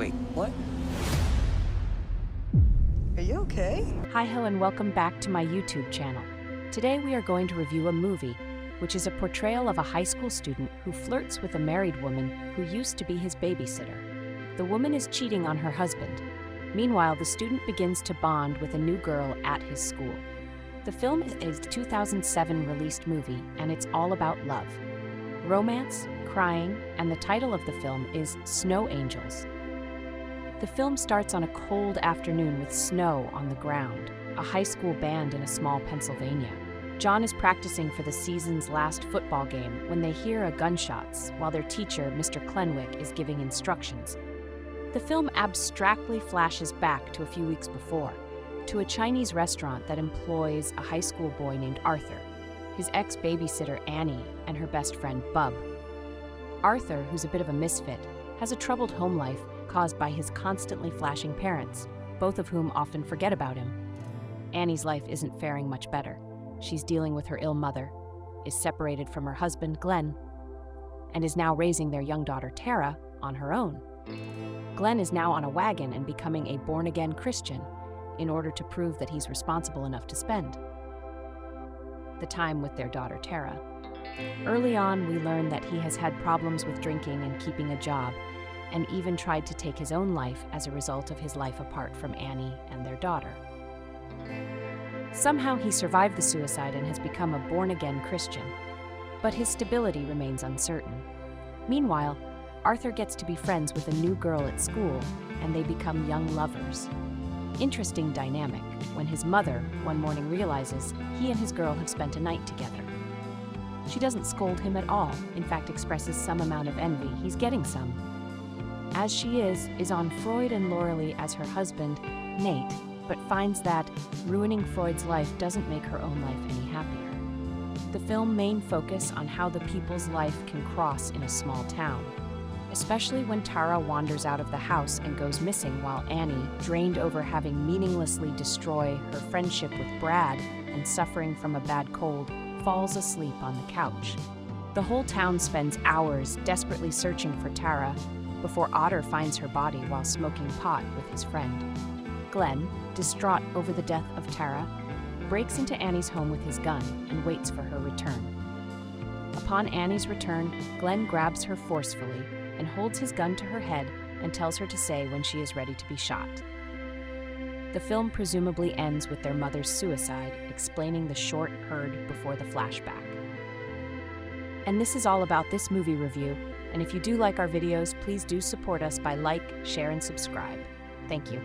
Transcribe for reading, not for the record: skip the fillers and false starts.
Wait, what? Are you okay? Hi, hello, and welcome back to my YouTube channel. Today we are going to review a movie, which is a portrayal of a high school student who flirts with a married woman who used to be his babysitter. The woman is cheating on her husband. Meanwhile, the student begins to bond with a new girl at his school. The film is a 2007 released movie, and it's all about love, romance, crying, and the title of the film is Snow Angels. The film starts on a cold afternoon with snow on the ground, a high school band in a small Pennsylvania. John is practicing for the season's last football game when they hear gunshots while their teacher, Mr. Klenwick, is giving instructions. The film abstractly flashes back to a few weeks before, to a Chinese restaurant that employs a high school boy named Arthur, his ex-babysitter Annie, and her best friend Bub. Arthur, who's a bit of a misfit, has a troubled home life caused by his constantly flashing parents, both of whom often forget about him. Annie's life isn't faring much better. She's dealing with her ill mother, is separated from her husband, Glenn, and is now raising their young daughter, Tara, on her own. Glenn is now on a wagon and becoming a born-again Christian in order to prove that he's responsible enough to spend the time with their daughter, Tara. Early on, we learn that he has had problems with drinking and keeping a job, and even tried to take his own life as a result of his life apart from Annie and their daughter. Somehow he survived the suicide and has become a born-again Christian, but his stability remains uncertain. Meanwhile, Arthur gets to be friends with a new girl at school, and they become young lovers. Interesting dynamic when his mother one morning realizes he and his girl have spent a night together. She doesn't scold him at all, in fact expresses some amount of envy. He's getting some. As she is on Freud and Laurelie as her husband, Nate, but finds that ruining Freud's life doesn't make her own life any happier. The film main focus on how the people's life can cross in a small town, especially when Tara wanders out of the house and goes missing while Annie, drained over having meaninglessly destroyed her friendship with Brad and suffering from a bad cold, falls asleep on the couch. The whole town spends hours desperately searching for Tara before Otter finds her body while smoking pot with his friend. Glenn, distraught over the death of Tara, breaks into Annie's home with his gun and waits for her return. Upon Annie's return, Glenn grabs her forcefully and holds his gun to her head and tells her to say when she is ready to be shot. The film presumably ends with their mother's suicide, explaining the short heard before the flashback. And this is all about this movie review, and if you do like our videos, please do support us by like, share, and subscribe. Thank you.